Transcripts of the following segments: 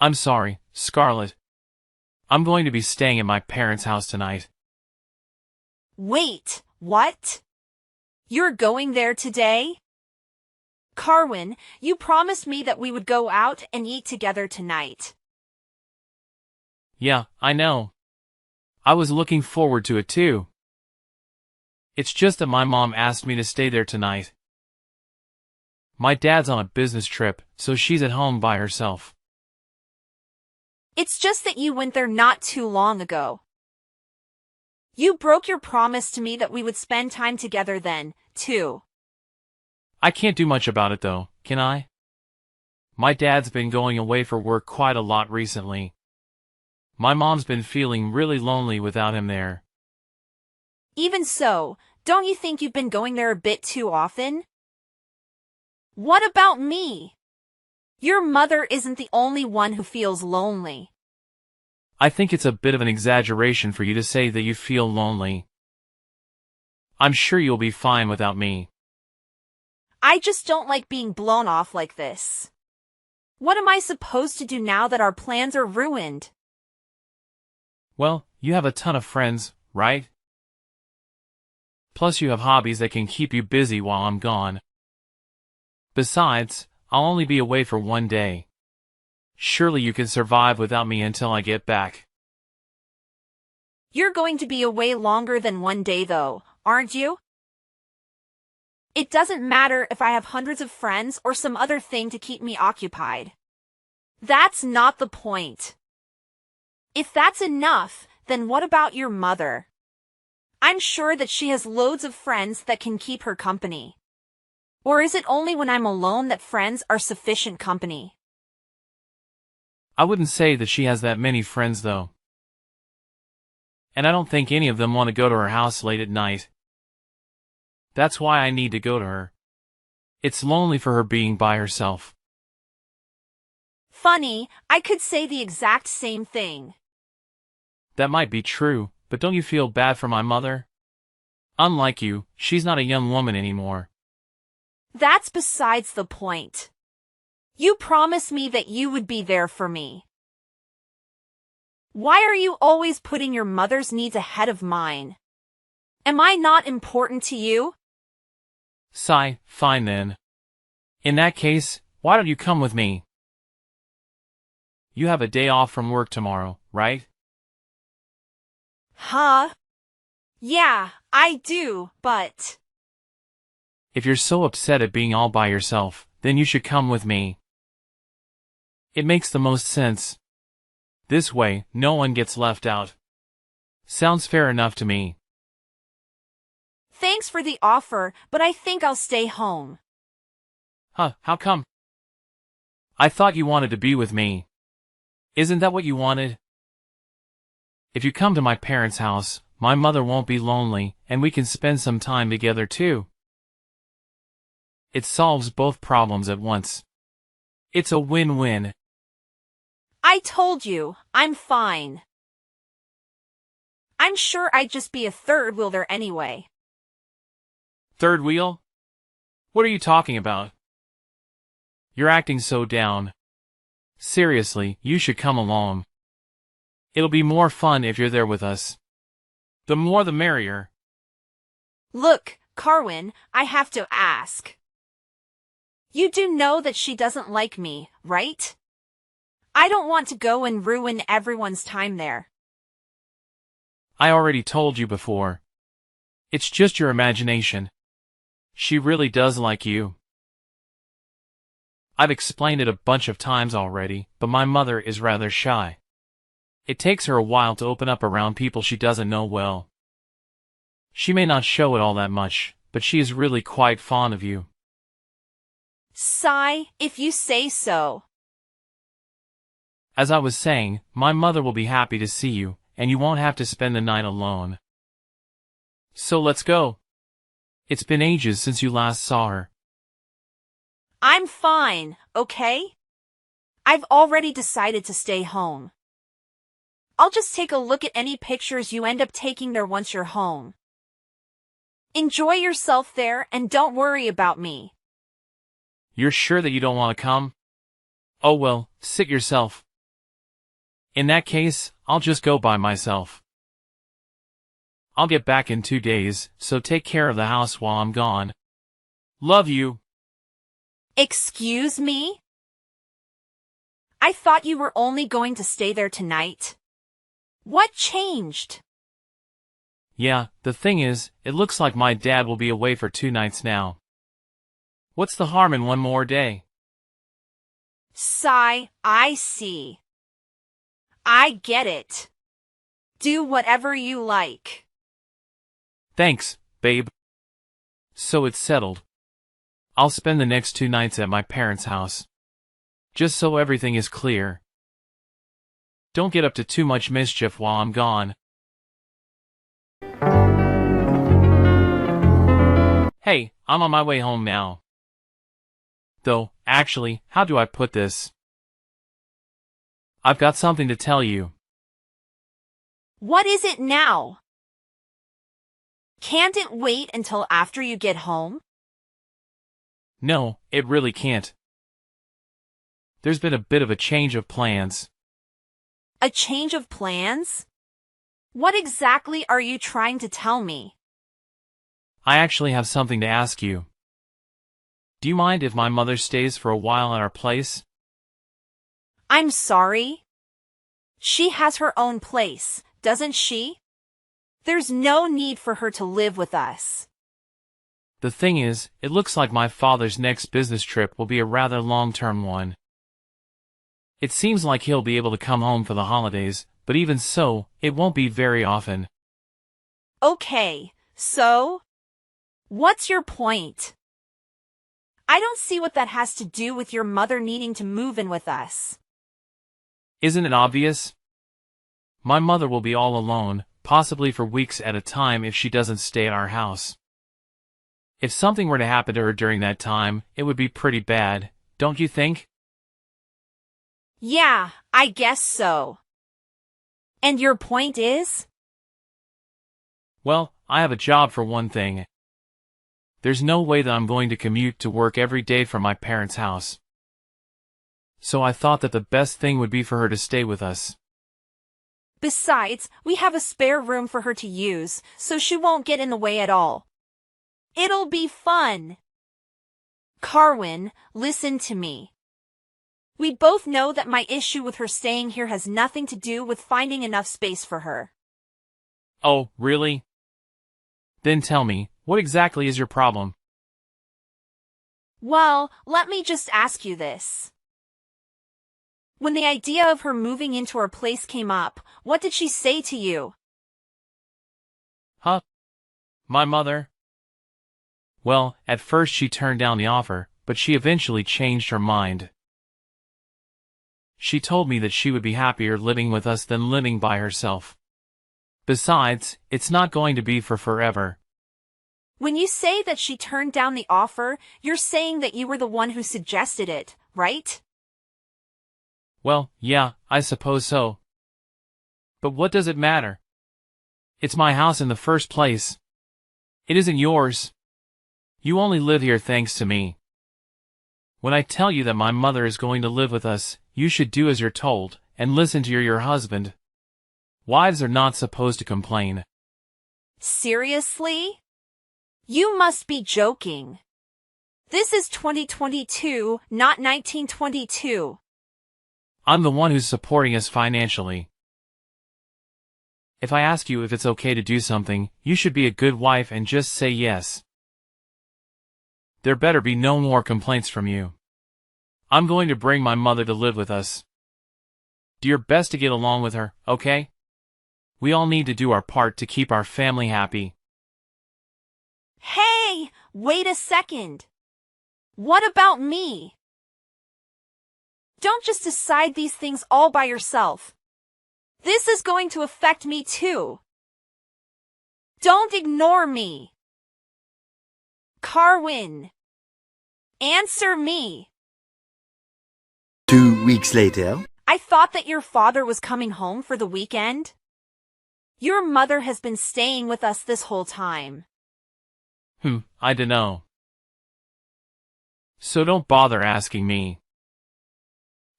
I'm sorry, Scarlett. I'm going to be staying at my parents' house tonight. Wait, what? You're going there today? Carwin, you promised me that we would go out and eat together tonight. Yeah, I know. I was looking forward to it too. It's just that my mom asked me to stay there tonight. My dad's on a business trip, so she's at home by herself. It's just that you went there not too long ago. You broke your promise to me that we would spend time together then, too. I can't do much about it though, can I? My dad's been going away for work quite a lot recently. My mom's been feeling really lonely without him there. Even so, don't you think you've been going there a bit too often? What about me? Your mother isn't the only one who feels lonely. I think it's a bit of an exaggeration for you to say that you feel lonely. I'm sure you'll be fine without me. I just don't like being blown off like this. What am I supposed to do now that our plans are ruined? Well, you have a ton of friends, right? Plus you have hobbies that can keep you busy while I'm gone. Besides, I'll only be away for one day. Surely you can survive without me until I get back. You're going to be away longer than one day though, aren't you? It doesn't matter if I have hundreds of friends or some other thing to keep me occupied. That's not the point. If that's enough, then what about your mother? I'm sure that she has loads of friends that can keep her company. Or is it only when I'm alone that friends are sufficient company? I wouldn't say that she has that many friends though. And I don't think any of them want to go to her house late at night. That's why I need to go to her. It's lonely for her being by herself. Funny, I could say the exact same thing. That might be true, but don't you feel bad for my mother? Unlike you, she's not a young woman anymore. That's besides the point. You promised me that you would be there for me. Why are you always putting your mother's needs ahead of mine? Am I not important to you? Sigh, fine then. In that case, why don't you come with me? You have a day off from work tomorrow, right? Huh? Yeah, I do, but... If you're so upset at being all by yourself, then you should come with me. It makes the most sense. This way, no one gets left out. Sounds fair enough to me. Thanks for the offer, but I think I'll stay home. Huh, how come? I thought you wanted to be with me. Isn't that what you wanted? If you come to my parents' house, my mother won't be lonely, and we can spend some time together too. It solves both problems at once. It's a win-win. I told you, I'm fine. I'm sure I'd just be a third wheel there anyway. Third wheel? What are you talking about? You're acting so down. Seriously, you should come along. It'll be more fun if you're there with us. The more the merrier. Look, Carwin, I have to ask. You do know that she doesn't like me, right? I don't want to go and ruin everyone's time there. I already told you before. It's just your imagination. She really does like you. I've explained it a bunch of times already, but my mother is rather shy. It takes her a while to open up around people she doesn't know well. She may not show it all that much, but she is really quite fond of you. Sigh, if you say so. As I was saying, my mother will be happy to see you, and you won't have to spend the night alone. So let's go. It's been ages since you last saw her. I'm fine, okay? I've already decided to stay home. I'll just take a look at any pictures you end up taking there once you're home. Enjoy yourself there and don't worry about me. You're sure that you don't want to come? Oh well, sit yourself. In that case, I'll just go by myself. I'll get back in 2 days, so take care of the house while I'm gone. Love you. Excuse me? I thought you were only going to stay there tonight. What changed? Yeah, the thing is, it looks like my dad will be away for 2 nights now. What's the harm in one more day? Sigh, I see. I get it. Do whatever you like. Thanks, babe. So it's settled. I'll spend the next 2 nights at my parents' house. Just so everything is clear. Don't get up to too much mischief while I'm gone. Hey, I'm on my way home now. Though, actually, how do I put this? I've got something to tell you. What is it now? Can't it wait until after you get home? No, it really can't. There's been a bit of a change of plans. A change of plans? What exactly are you trying to tell me? I actually have something to ask you. Do you mind if my mother stays for a while at our place? I'm sorry. She has her own place, doesn't she? There's no need for her to live with us. The thing is, it looks like my father's next business trip will be a rather long-term one. It seems like he'll be able to come home for the holidays, but even so, it won't be very often. Okay, so? What's your point? I don't see what that has to do with your mother needing to move in with us. Isn't it obvious? My mother will be all alone, possibly for weeks at a time if she doesn't stay at our house. If something were to happen to her during that time, it would be pretty bad, don't you think? Yeah, I guess so. And your point is? Well, I have a job for one thing. There's no way that I'm going to commute to work every day from my parents' house. So I thought that the best thing would be for her to stay with us. Besides, we have a spare room for her to use, so she won't get in the way at all. It'll be fun. Carwin, listen to me. We both know that my issue with her staying here has nothing to do with finding enough space for her. Oh, really? Then tell me, what exactly is your problem? Well, let me just ask you this. When the idea of her moving into our place came up, what did she say to you? Huh? My mother? Well, at first she turned down the offer, but she eventually changed her mind. She told me that she would be happier living with us than living by herself. Besides, it's not going to be for forever. When you say that she turned down the offer, you're saying that you were the one who suggested it, right? Well, yeah, I suppose so. But what does it matter? It's my house in the first place. It isn't yours. You only live here thanks to me. When I tell you that my mother is going to live with us, you should do as you're told, and listen to your husband. Wives are not supposed to complain. Seriously? You must be joking. This is 2022, not 1922. I'm the one who's supporting us financially. If I ask you if it's okay to do something, you should be a good wife and just say yes. There better be no more complaints from you. I'm going to bring my mother to live with us. Do your best to get along with her, okay? We all need to do our part to keep our family happy. Hey, wait a second. What about me? Don't just decide these things all by yourself. This is going to affect me too. Don't ignore me. Carwin, answer me. 2 weeks later. I thought that your father was coming home for the weekend. Your mother has been staying with us this whole time. I dunno. So don't bother asking me.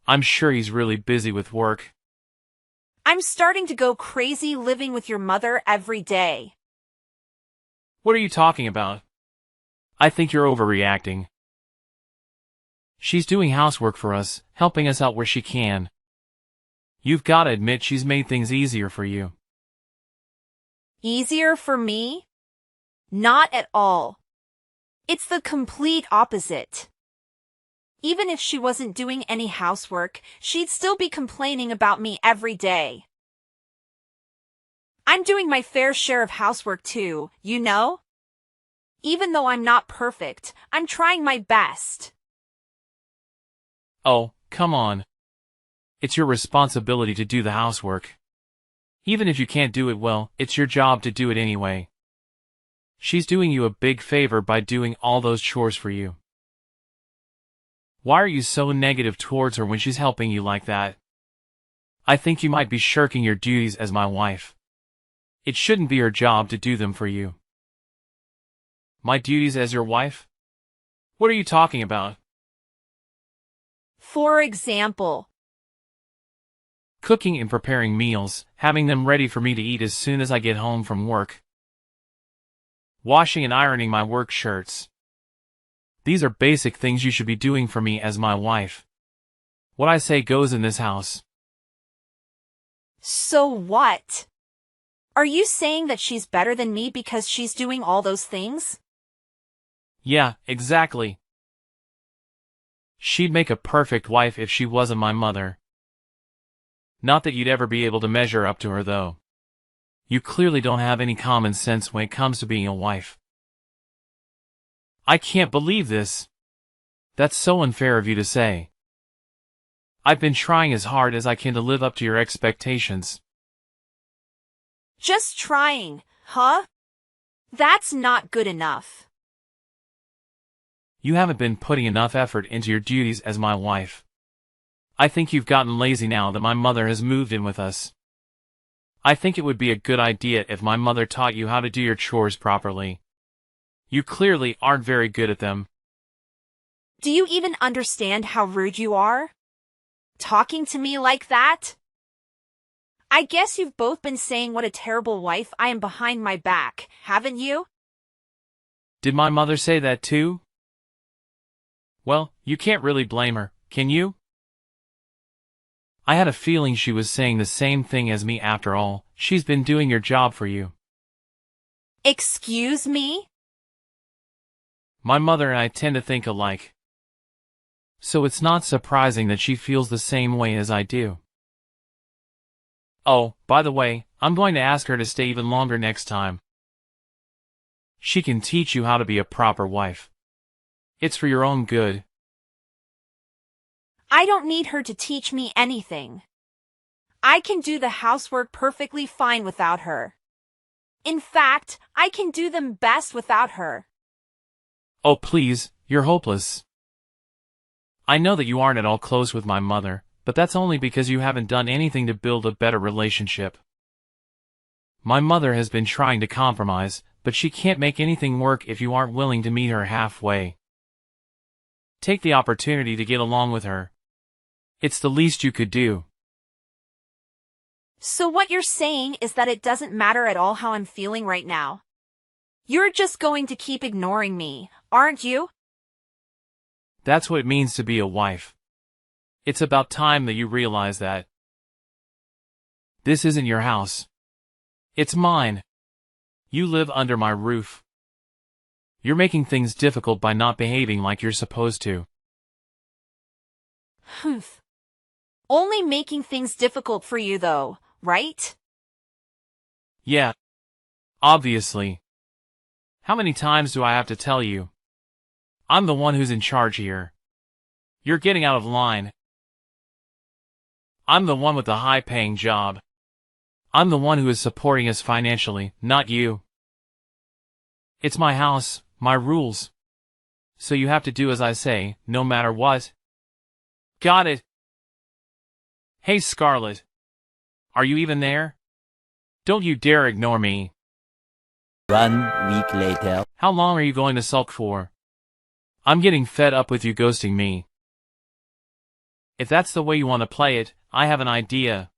I'm sure he's really busy with work. I'm starting to go crazy living with your mother every day. What are you talking about? I think you're overreacting. She's doing housework for us, helping us out where she can. You've got to admit she's made things easier for you. Easier for me? Not at all. It's the complete opposite. Even if she wasn't doing any housework, she'd still be complaining about me every day. I'm doing my fair share of housework too, you know? Even though I'm not perfect, I'm trying my best. Oh, come on. It's your responsibility to do the housework. Even if you can't do it well, it's your job to do it anyway. She's doing you a big favor by doing all those chores for you. Why are you so negative towards her when she's helping you like that? I think you might be shirking your duties as my wife. It shouldn't be her job to do them for you. My duties as your wife? What are you talking about? For example, cooking and preparing meals, having them ready for me to eat as soon as I get home from work. Washing and ironing my work shirts. These are basic things you should be doing for me as my wife. What I say goes in this house. So what? Are you saying that she's better than me because she's doing all those things? Yeah, exactly. She'd make a perfect wife if she wasn't my mother. Not that you'd ever be able to measure up to her, though. You clearly don't have any common sense when it comes to being a wife. I can't believe this. That's so unfair of you to say. I've been trying as hard as I can to live up to your expectations. Just trying, huh? That's not good enough. You haven't been putting enough effort into your duties as my wife. I think you've gotten lazy now that my mother has moved in with us. I think it would be a good idea if my mother taught you how to do your chores properly. You clearly aren't very good at them. Do you even understand how rude you are? Talking to me like that? I guess you've both been saying what a terrible wife I am behind my back, haven't you? Did my mother say that too? Well, you can't really blame her, can you? I had a feeling she was saying the same thing as me after all. She's been doing your job for you. Excuse me? My mother and I tend to think alike. So it's not surprising that she feels the same way as I do. Oh, by the way, I'm going to ask her to stay even longer next time. She can teach you how to be a proper wife. It's for your own good. I don't need her to teach me anything. I can do the housework perfectly fine without her. In fact, I can do them best without her. Oh please, you're hopeless. I know that you aren't at all close with my mother, but that's only because you haven't done anything to build a better relationship. My mother has been trying to compromise, but she can't make anything work if you aren't willing to meet her halfway. Take the opportunity to get along with her. It's the least you could do. So what you're saying is that it doesn't matter at all how I'm feeling right now. You're just going to keep ignoring me, aren't you? That's what it means to be a wife. It's about time that you realize that. This isn't your house. It's mine. You live under my roof. You're making things difficult by not behaving like you're supposed to. Humph. Only making things difficult for you though, right? Yeah. Obviously. How many times do I have to tell you? I'm the one who's in charge here. You're getting out of line. I'm the one with the high-paying job. I'm the one who is supporting us financially, not you. It's my house, my rules. So you have to do as I say, no matter what. Got it? Hey Scarlett. Are you even there? Don't you dare ignore me. 1 week later. How long are you going to sulk for? I'm getting fed up with you ghosting me. If that's the way you want to play it, I have an idea.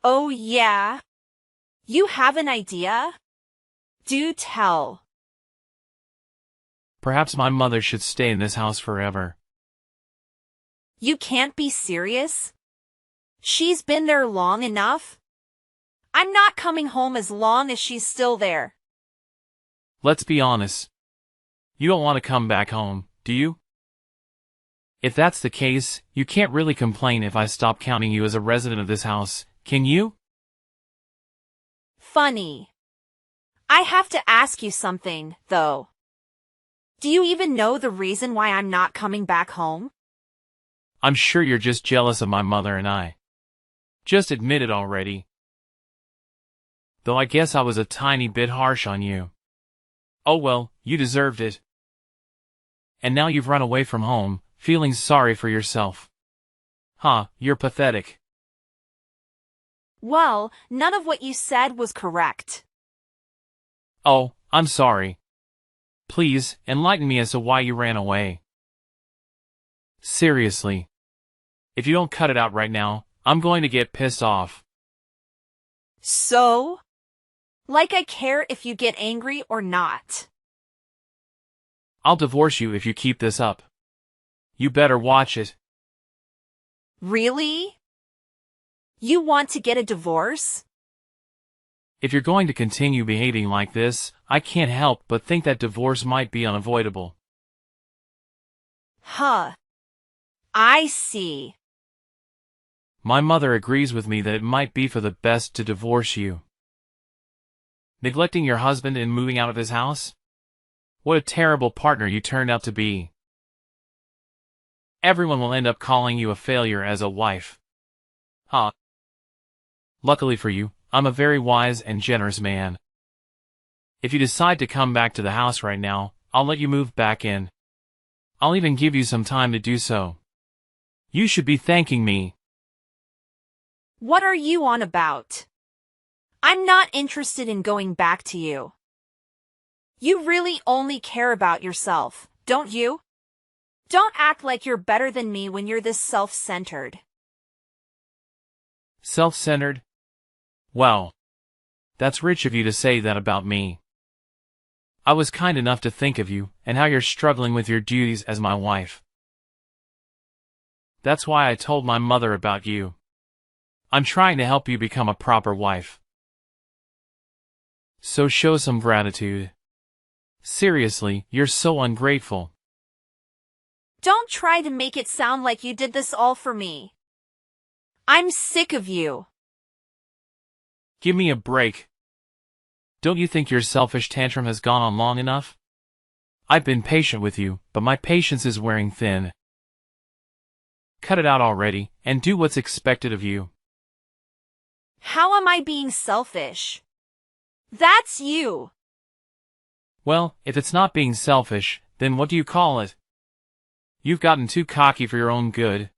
Oh yeah? You have an idea? Do tell. Perhaps my mother should stay in this house forever. You can't be serious? She's been there long enough. I'm not coming home as long as she's still there. Let's be honest. You don't want to come back home, do you? If that's the case, you can't really complain if I stop counting you as a resident of this house, can you? Funny. I have to ask you something, though. Do you even know the reason why I'm not coming back home? I'm sure you're just jealous of my mother and I. Just admit it already. Though I guess I was a tiny bit harsh on you. Oh well, you deserved it. And now you've run away from home, feeling sorry for yourself. Huh, you're pathetic. Well, none of what you said was correct. Oh, I'm sorry. Please, enlighten me as to why you ran away. Seriously. If you don't cut it out right now, I'm going to get pissed off. So? Like I care if you get angry or not. I'll divorce you if you keep this up. You better watch it. Really? You want to get a divorce? If you're going to continue behaving like this, I can't help but think that divorce might be unavoidable. Huh. I see. My mother agrees with me that it might be for the best to divorce you. Neglecting your husband and moving out of his house? What a terrible partner you turned out to be. Everyone will end up calling you a failure as a wife. Huh. Luckily for you, I'm a very wise and generous man. If you decide to come back to the house right now, I'll let you move back in. I'll even give you some time to do so. You should be thanking me. What are you on about? I'm not interested in going back to you. You really only care about yourself, don't you? Don't act like you're better than me when you're this self-centered. Self-centered? Well, that's rich of you to say that about me. I was kind enough to think of you and how you're struggling with your duties as my wife. That's why I told my mother about you. I'm trying to help you become a proper wife. So show some gratitude. Seriously, you're so ungrateful. Don't try to make it sound like you did this all for me. I'm sick of you. Give me a break. Don't you think your selfish tantrum has gone on long enough? I've been patient with you, but my patience is wearing thin. Cut it out already, and do what's expected of you. How am I being selfish? That's you. Well, if it's not being selfish, then what do you call it? You've gotten too cocky for your own good.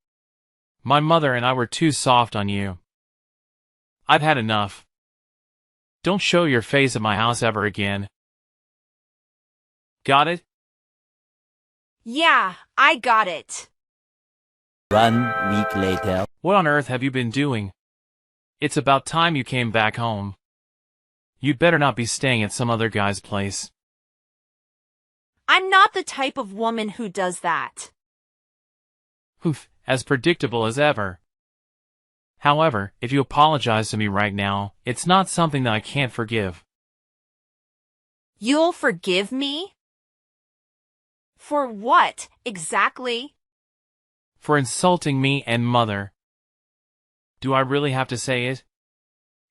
My mother and I were too soft on you. I've had enough. Don't show your face at my house ever again. Got it? Yeah, I got it. 1 week later. What on earth have you been doing? It's about time you came back home. You'd better not be staying at some other guy's place. I'm not the type of woman who does that. Oof, as predictable as ever. However, if you apologize to me right now, it's not something that I can't forgive. You'll forgive me? For what, exactly? For insulting me and Mother. Do I really have to say it?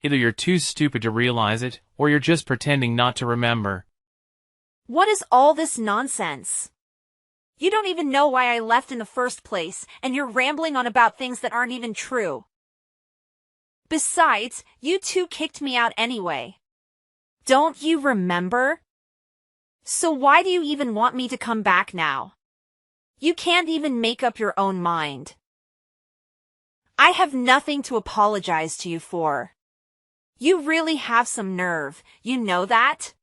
Either you're too stupid to realize it, or you're just pretending not to remember. What is all this nonsense? You don't even know why I left in the first place, and you're rambling on about things that aren't even true. Besides, you two kicked me out anyway. Don't you remember? So why do you even want me to come back now? You can't even make up your own mind. I have nothing to apologize to you for. You really have some nerve, you know that?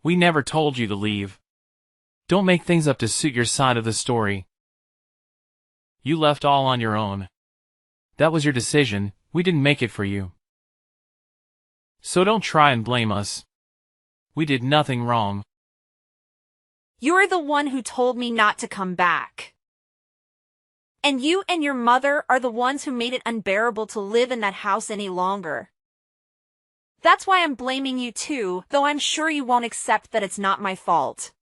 We never told you to leave. Don't make things up to suit your side of the story. You left all on your own. That was your decision, We didn't make it for you. So don't try and blame us. We did nothing wrong. You're the one who told me not to come back. And you and your mother are the ones who made it unbearable to live in that house any longer. That's why I'm blaming you too, though I'm sure you won't accept that it's not my fault.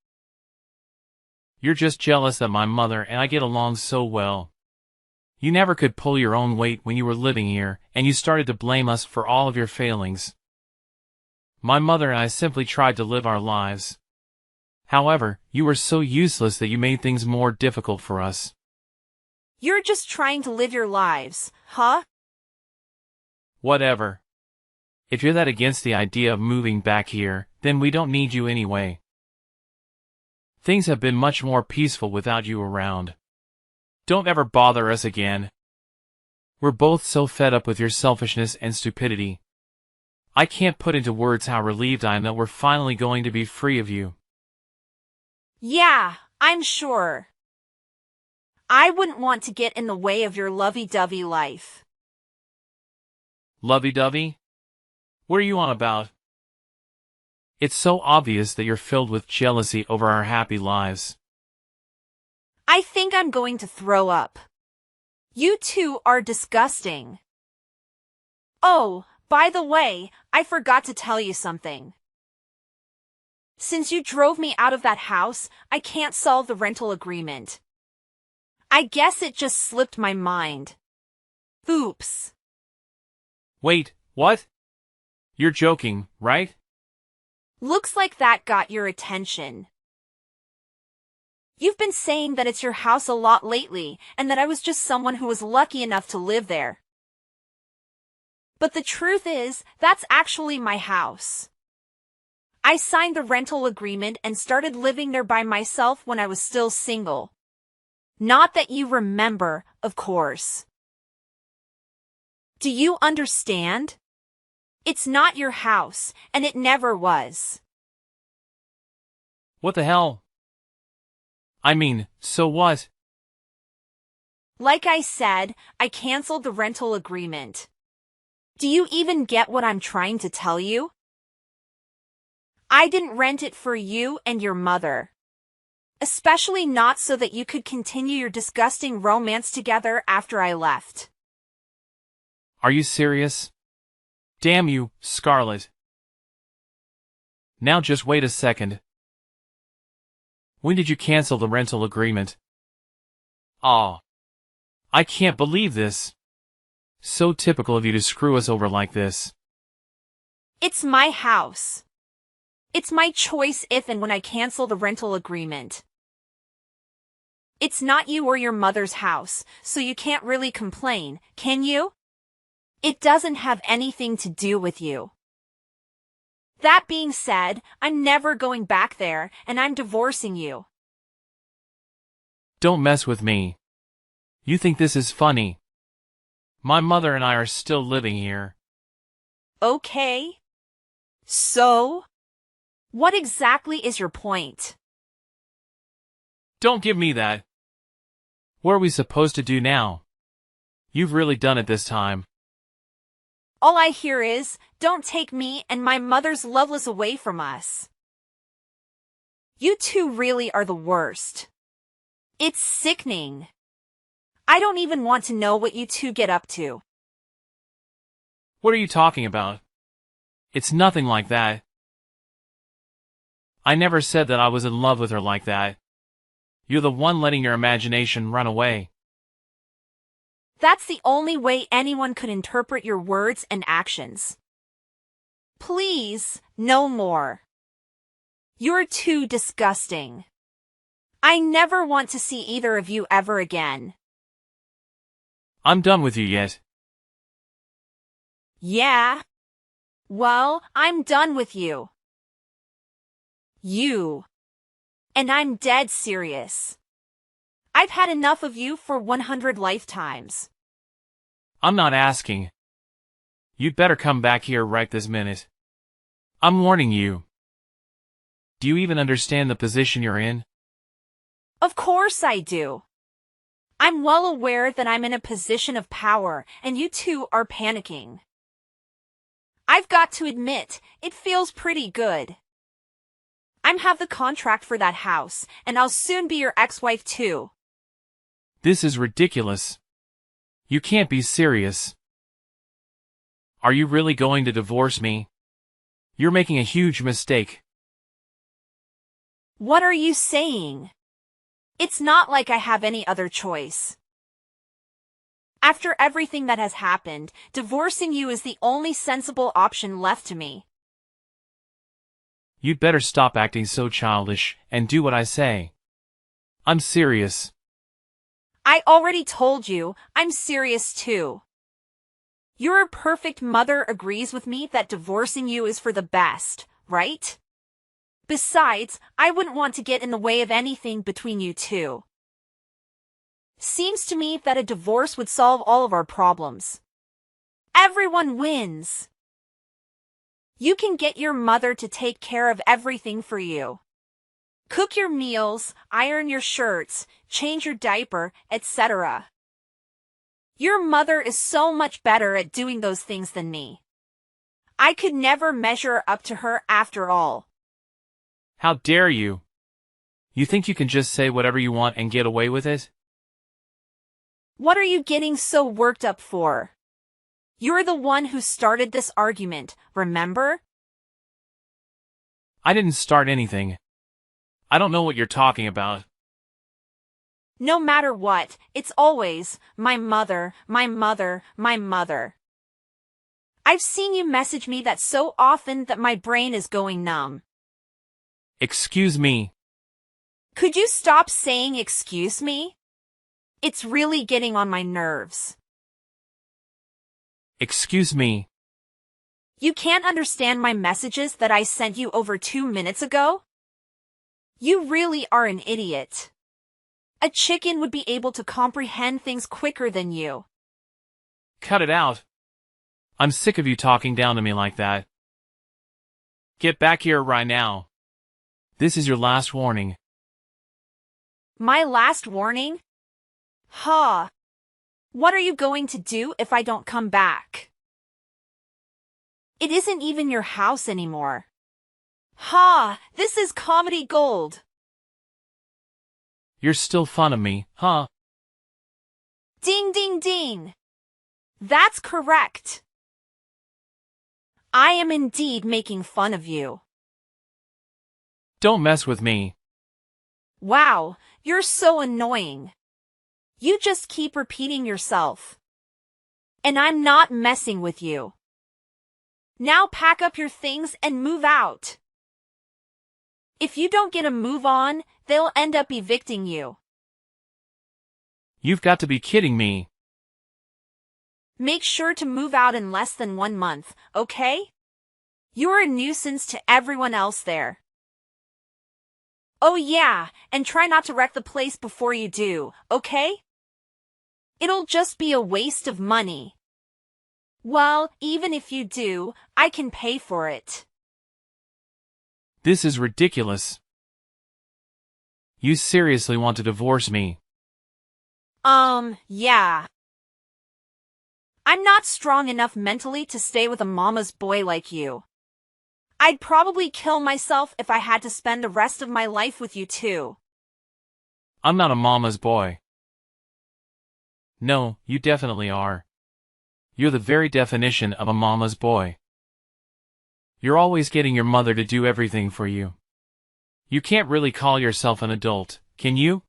You're just jealous that my mother and I get along so well. You never could pull your own weight when you were living here, and you started to blame us for all of your failings. My mother and I simply tried to live our lives. However, you were so useless that you made things more difficult for us. You're just trying to live your lives, huh? Whatever. If you're that against the idea of moving back here, then we don't need you anyway. Things have been much more peaceful without you around. Don't ever bother us again. We're both so fed up with your selfishness and stupidity. I can't put into words how relieved I am that we're finally going to be free of you. Yeah, I'm sure. I wouldn't want to get in the way of your lovey-dovey life. Lovey-dovey? What are you on about? It's so obvious that you're filled with jealousy over our happy lives. I think I'm going to throw up. You two are disgusting. Oh, by the way, I forgot to tell you something. Since you drove me out of that house, I can't solve the rental agreement. I guess it just slipped my mind. Oops. Wait, what? You're joking, right? Looks like that got your attention. You've been saying that it's your house a lot lately, and that I was just someone who was lucky enough to live there. But the truth is, that's actually my house. I signed the rental agreement and started living there by myself when I was still single. Not that you remember, of course. Do you understand? It's not your house, and it never was. What the hell? I mean, so what? Like I said, I canceled the rental agreement. Do you even get what I'm trying to tell you? I didn't rent it for you and your mother. Especially not so that you could continue your disgusting romance together after I left. Are you serious? Damn you, Scarlett. Now just wait a second. When did you cancel the rental agreement? Aw. I can't believe this. So typical of you to screw us over like this. It's my house. It's my choice if and when I cancel the rental agreement. It's not you or your mother's house, so you can't really complain, can you? It doesn't have anything to do with you. That being said, I'm never going back there, and I'm divorcing you. Don't mess with me. You think this is funny? My mother and I are still living here. Okay. So, what exactly is your point? Don't give me that. What are we supposed to do now? You've really done it this time. All I hear is, don't take me and my mother's Loveless away from us. You two really are the worst. It's sickening. I don't even want to know what you two get up to. What are you talking about? It's nothing like that. I never said that I was in love with her like that. You're the one letting your imagination run away. That's the only way anyone could interpret your words and actions. Please, no more. You're too disgusting. I never want to see either of you ever again. I'm done with you yet. Yeah. Well, I'm done with you. You. And I'm dead serious. I've had enough of you for 100 lifetimes. I'm not asking. You'd better come back here right this minute. I'm warning you. Do you even understand the position you're in? Of course I do. I'm well aware that I'm in a position of power, and you two are panicking. I've got to admit, it feels pretty good. I'm have the contract for that house, and I'll soon be your ex-wife too. This is ridiculous. You can't be serious. Are you really going to divorce me? You're making a huge mistake. What are you saying? It's not like I have any other choice. After everything that has happened, divorcing you is the only sensible option left to me. You'd better stop acting so childish and do what I say. I'm serious. I already told you, I'm serious too. Your perfect mother agrees with me that divorcing you is for the best, right? Besides, I wouldn't want to get in the way of anything between you two. Seems to me that a divorce would solve all of our problems. Everyone wins. You can get your mother to take care of everything for you. Cook your meals, iron your shirts, change your diaper, etc. Your mother is so much better at doing those things than me. I could never measure up to her after all. How dare you? You think you can just say whatever you want and get away with it? What are you getting so worked up for? You're the one who started this argument, remember? I didn't start anything. I don't know what you're talking about. No matter what, it's always, my mother, my mother, my mother. I've seen you message me that so often that my brain is going numb. Excuse me. Could you stop saying excuse me? It's really getting on my nerves. Excuse me. You can't understand my messages that I sent you over 2 minutes ago? You really are an idiot. A chicken would be able to comprehend things quicker than you. Cut it out. I'm sick of you talking down to me like that. Get back here right now. This is your last warning. My last warning? Huh. What are you going to do if I don't come back? It isn't even your house anymore. Ha! This is comedy gold. You're still fun of me, huh? Ding ding ding. That's correct. I am indeed making fun of you. Don't mess with me. Wow, you're so annoying. You just keep repeating yourself. And I'm not messing with you. Now pack up your things and move out. If you don't get a move on, they'll end up evicting you. You've got to be kidding me. Make sure to move out in less than 1 month, okay? You're a nuisance to everyone else there. Oh yeah, and try not to wreck the place before you do, okay? It'll just be a waste of money. Well, even if you do, I can pay for it. This is ridiculous. You seriously want to divorce me? Yeah. I'm not strong enough mentally to stay with a mama's boy like you. I'd probably kill myself if I had to spend the rest of my life with you too. I'm not a mama's boy. No, you definitely are. You're the very definition of a mama's boy. You're always getting your mother to do everything for you. You can't really call yourself an adult, can you?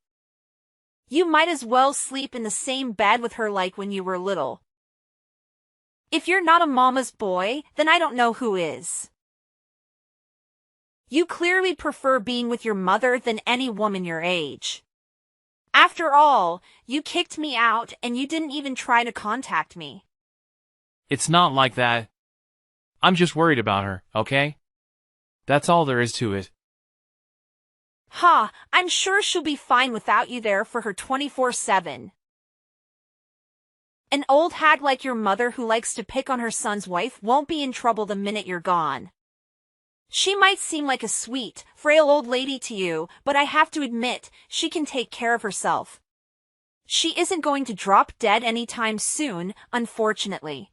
You might as well sleep in the same bed with her like when you were little. If you're not a mama's boy, then I don't know who is. You clearly prefer being with your mother than any woman your age. After all, you kicked me out and you didn't even try to contact me. It's not like that. I'm just worried about her, okay? That's all there is to it. Ha, I'm sure she'll be fine without you there for her 24/7. An old hag like your mother who likes to pick on her son's wife won't be in trouble the minute you're gone. She might seem like a sweet, frail old lady to you, but I have to admit, she can take care of herself. She isn't going to drop dead anytime soon, unfortunately.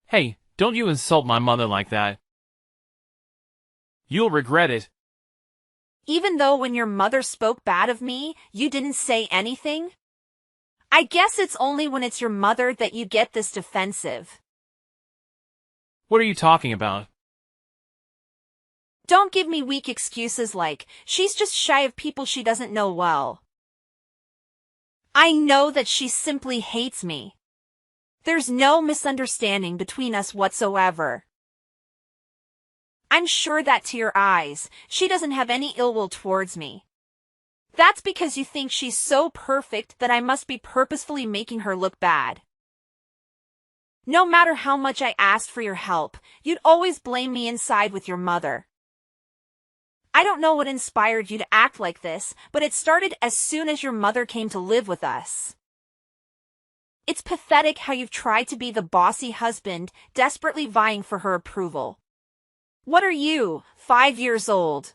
Hey, don't you insult my mother like that. You'll regret it. Even though when your mother spoke bad of me, you didn't say anything? I guess it's only when it's your mother that you get this defensive. What are you talking about? Don't give me weak excuses like, she's just shy of people she doesn't know well. I know that she simply hates me. There's no misunderstanding between us whatsoever. I'm sure that to your eyes, she doesn't have any ill will towards me. That's because you think she's so perfect that I must be purposefully making her look bad. No matter how much I asked for your help, you'd always blame me inside with your mother. I don't know what inspired you to act like this, but it started as soon as your mother came to live with us. It's pathetic how you've tried to be the bossy husband, desperately vying for her approval. What are you, 5 years old?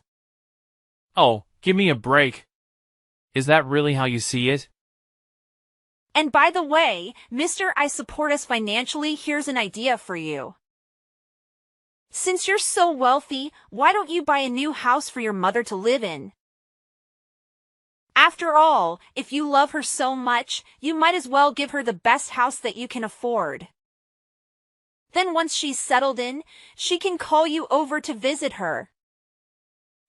Oh, give me a break. Is that really how you see it? And by the way, Mr. I support us financially, here's an idea for you. Since you're so wealthy, why don't you buy a new house for your mother to live in? After all, if you love her so much, you might as well give her the best house that you can afford. Then once she's settled in, she can call you over to visit her.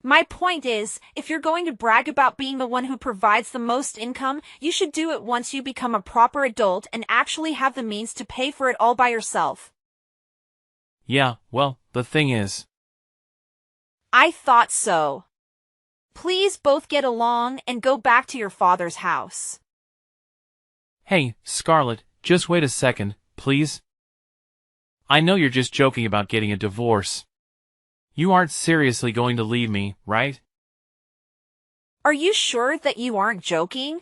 My point is, if you're going to brag about being the one who provides the most income, you should do it once you become a proper adult and actually have the means to pay for it all by yourself. Yeah, well, the thing is. I thought so. Please both get along and go back to your father's house. Hey, Scarlett, just wait a second, please. I know you're just joking about getting a divorce. You aren't seriously going to leave me, right? Are you sure that you aren't joking?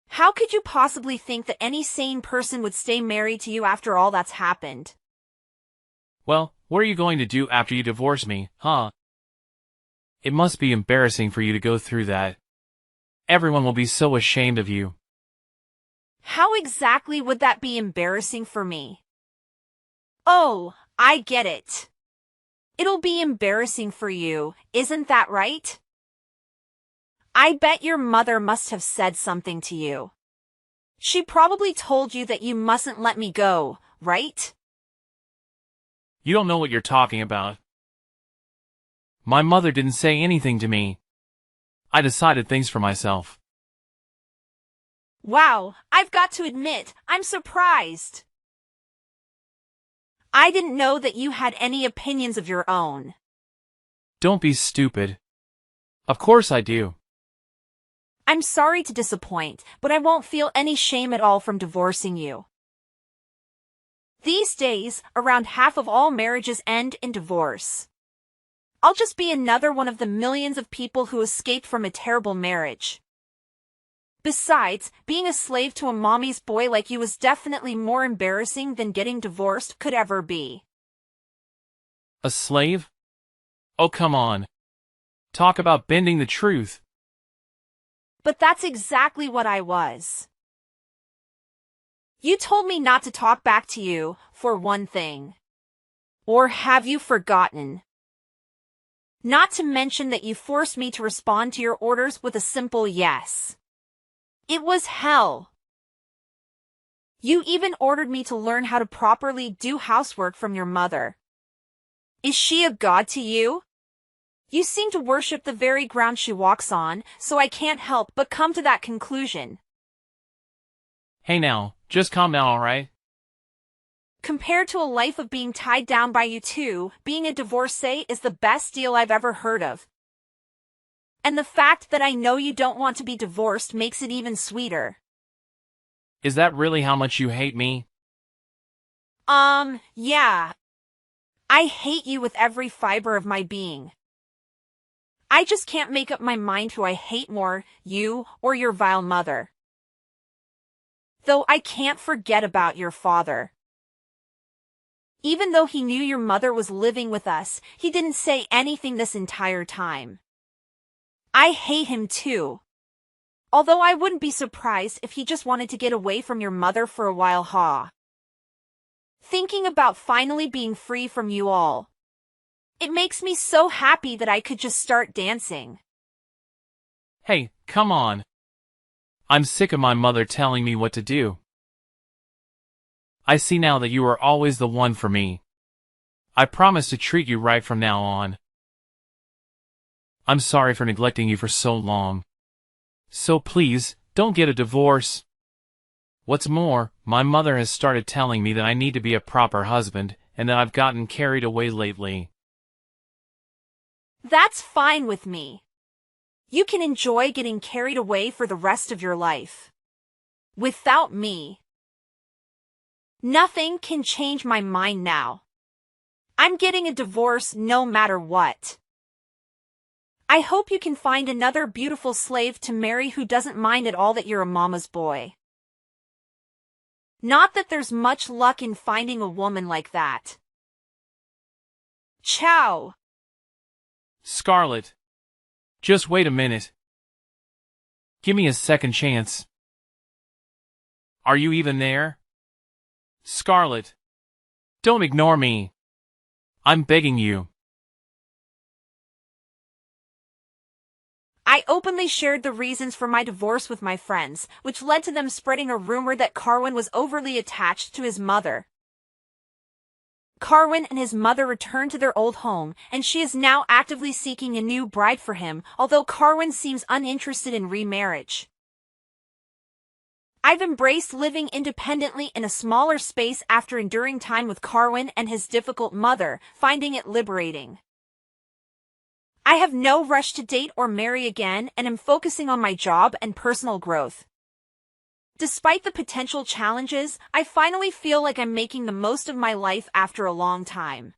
How could you possibly think that any sane person would stay married to you after all that's happened? Well, what are you going to do after you divorce me, huh? It must be embarrassing for you to go through that. Everyone will be so ashamed of you. How exactly would that be embarrassing for me? Oh, I get it. It'll be embarrassing for you, isn't that right? I bet your mother must have said something to you. She probably told you that you mustn't let me go, right? You don't know what you're talking about. My mother didn't say anything to me. I decided things for myself. Wow, I've got to admit, I'm surprised. I didn't know that you had any opinions of your own. Don't be stupid. Of course I do. I'm sorry to disappoint, but I won't feel any shame at all from divorcing you. These days, around half of all marriages end in divorce. I'll just be another one of the millions of people who escaped from a terrible marriage. Besides, being a slave to a mommy's boy like you was definitely more embarrassing than getting divorced could ever be. A slave? Oh, come on. Talk about bending the truth. But that's exactly what I was. You told me not to talk back to you, for one thing. Or have you forgotten? Not to mention that you forced me to respond to your orders with a simple yes. It was hell. You even ordered me to learn how to properly do housework from your mother. Is she a god to you? You seem to worship the very ground she walks on, so I can't help but come to that conclusion. Hey now, just calm down, alright? Compared to a life of being tied down by you two, being a divorcee is the best deal I've ever heard of. And the fact that I know you don't want to be divorced makes it even sweeter. Is that really how much you hate me? Yeah. I hate you with every fiber of my being. I just can't make up my mind who I hate more, you or your vile mother. Though I can't forget about your father. Even though he knew your mother was living with us, he didn't say anything this entire time. I hate him too. Although I wouldn't be surprised if he just wanted to get away from your mother for a while, huh? Thinking about finally being free from you all. It makes me so happy that I could just start dancing. Hey, come on. I'm sick of my mother telling me what to do. I see now that you are always the one for me. I promise to treat you right from now on. I'm sorry for neglecting you for so long. So please, don't get a divorce. What's more, my mother has started telling me that I need to be a proper husband, and that I've gotten carried away lately. That's fine with me. You can enjoy getting carried away for the rest of your life. Without me. Nothing can change my mind now. I'm getting a divorce no matter what. I hope you can find another beautiful slave to marry who doesn't mind at all that you're a mama's boy. Not that there's much luck in finding a woman like that. Ciao. Scarlett. Just wait a minute. Give me a second chance. Are you even there? Scarlett. Don't ignore me. I'm begging you. I openly shared the reasons for my divorce with my friends, which led to them spreading a rumor that Carwin was overly attached to his mother. Carwin and his mother returned to their old home, and she is now actively seeking a new bride for him, although Carwin seems uninterested in remarriage. I've embraced living independently in a smaller space after enduring time with Carwin and his difficult mother, finding it liberating. I have no rush to date or marry again and am focusing on my job and personal growth. Despite the potential challenges, I finally feel like I'm making the most of my life after a long time.